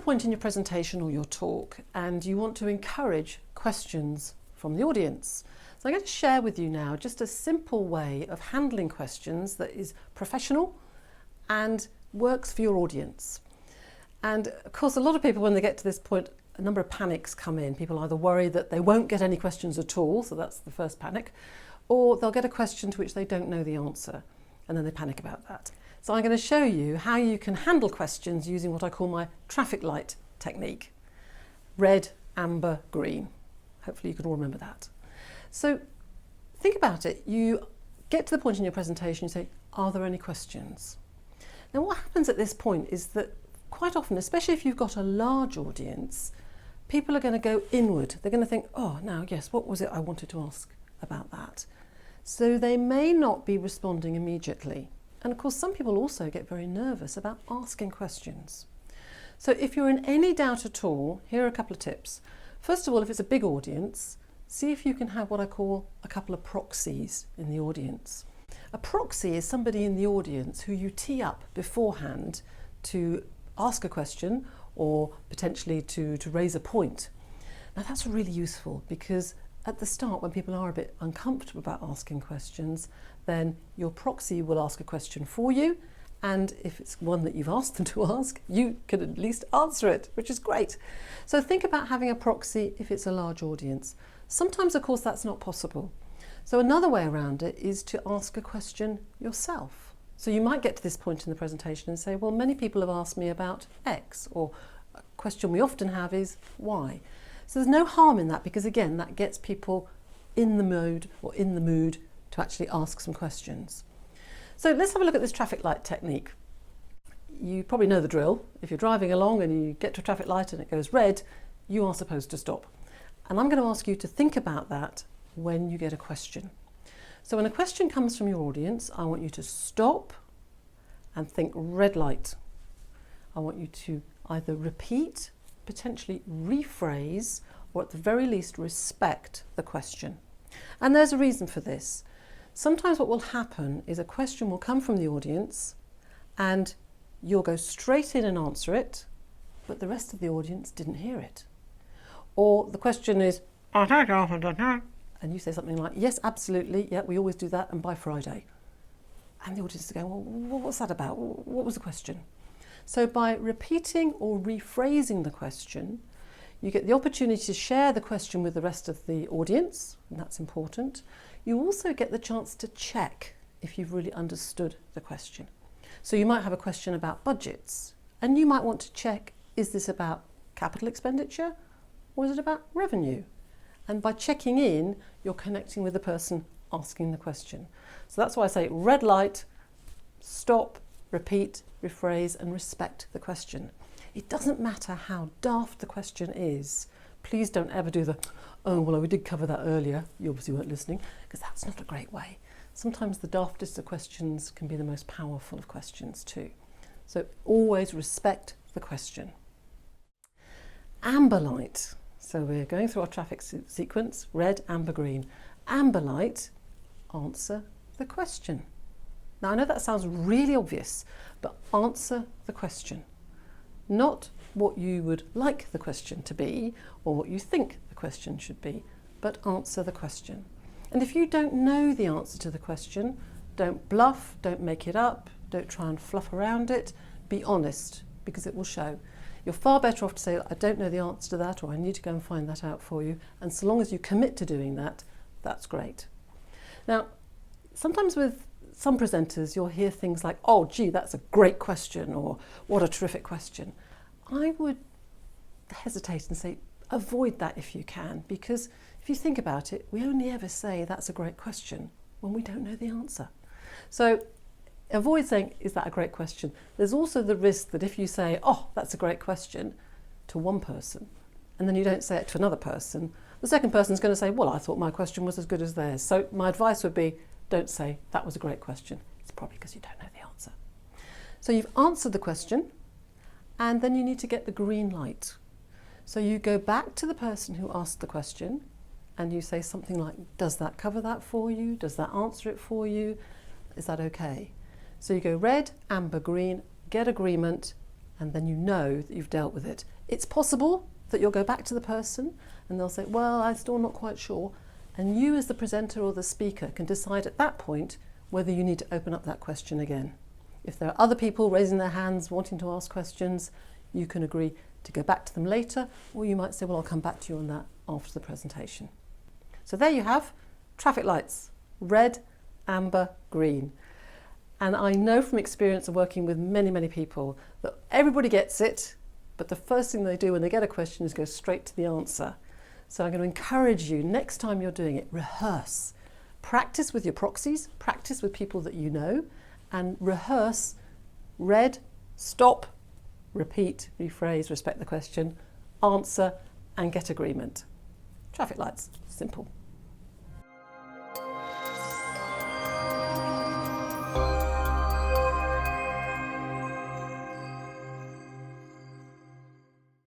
point in your presentation or your talk and you want to encourage questions from the audience. So I'm going to share with you now just a simple way of handling questions that is professional and works for your audience. And of course, a lot of people, when they get to this point, a number of panics come in. People either worry that they won't get any questions at all, so that's the first panic, or they'll get a question to which they don't know the answer, and then they panic about that. So I'm going to show you how you can handle questions using what I call my traffic light technique. Red, amber, green. Hopefully you can all remember that. So think about it. You get to the point in your presentation, you say, are there any questions? Now what happens at this point is that quite often, especially if you've got a large audience, people are going to go inward. They're going to think, oh, now, yes, what was it I wanted to ask about that? So they may not be responding immediately. And of course, some people also get very nervous about asking questions. So if you're in any doubt at all, here are a couple of tips. First of all, if it's a big audience, see if you can have what I call a couple of proxies in the audience. A proxy is somebody in the audience who you tee up beforehand to ask a question or potentially to raise a point. Now that's really useful because at the start, when people are a bit uncomfortable about asking questions, then your proxy will ask a question for you, and if it's one that you've asked them to ask, you can at least answer it, which is great. So think about having a proxy if it's a large audience. Sometimes, of course, that's not possible. So another way around it is to ask a question yourself. So you might get to this point in the presentation and say, well, many people have asked me about X, or a question we often have is Y. So there's no harm in that because, again, that gets people in the mode or in the mood to actually ask some questions. So let's have a look at this traffic light technique. You probably know the drill. If you're driving along and you get to a traffic light and it goes red, you are supposed to stop. And I'm going to ask you to think about that when you get a question. So when a question comes from your audience, I want you to stop and think red light. I want you to either repeat, potentially rephrase, or at the very least respect the question. And there's a reason for this. Sometimes what will happen is a question will come from the audience and you'll go straight in and answer it, but the rest of the audience didn't hear it. Or the question is, and you say something like, yes, absolutely, yeah, we always do that, and by Friday. And the audience is going, well, what's that about? What was the question? So by repeating or rephrasing the question, you get the opportunity to share the question with the rest of the audience, and that's important. You also get the chance to check if you've really understood the question. So you might have a question about budgets, and you might want to check, is this about capital expenditure or is it about revenue? And by checking in, you're connecting with the person asking the question. So that's why I say red light, stop, repeat, rephrase, and respect the question. It doesn't matter how daft the question is. Please don't ever do the, oh, well, we did cover that earlier. You obviously weren't listening, because that's not a great way. Sometimes the daftest of questions can be the most powerful of questions too. So always respect the question. Amber light. So we're going through our traffic sequence, red, amber, green. Amber light, answer the question. Now I know that sounds really obvious, but answer the question. Not what you would like the question to be or what you think the question should be, but answer the question. And if you don't know the answer to the question, don't bluff, don't make it up, don't try and fluff around it, be honest, because it will show. You're far better off to say, I don't know the answer to that, or I need to go and find that out for you. And so long as you commit to doing that, that's great. Now, sometimes with some presenters, you'll hear things like, oh, gee, that's a great question, or what a terrific question. I would hesitate and say, avoid that if you can, because if you think about it, we only ever say that's a great question when we don't know the answer. So avoid saying, is that a great question? There's also the risk that if you say, oh, that's a great question to one person, and then you don't say it to another person, the second person's going to say, well, I thought my question was as good as theirs. So my advice would be, don't say, that was a great question. It's probably because you don't know the answer. So you've answered the question, and then you need to get the green light. So you go back to the person who asked the question, and you say something like, does that cover that for you? Does that answer it for you? Is that okay? So you go red, amber, green, get agreement, and then you know that you've dealt with it. It's possible that you'll go back to the person and they'll say, well, I'm still not quite sure. And you as the presenter or the speaker can decide at that point whether you need to open up that question again. If there are other people raising their hands wanting to ask questions, you can agree to go back to them later, or you might say, well, I'll come back to you on that after the presentation. So there you have traffic lights, red, amber, green. And I know from experience of working with many, many people that everybody gets it, but the first thing they do when they get a question is go straight to the answer. So I'm going to encourage you, next time you're doing it, rehearse. Practice with your proxies, practice with people that you know, and rehearse red, stop, repeat, rephrase, respect the question, answer, and get agreement. Traffic lights, simple.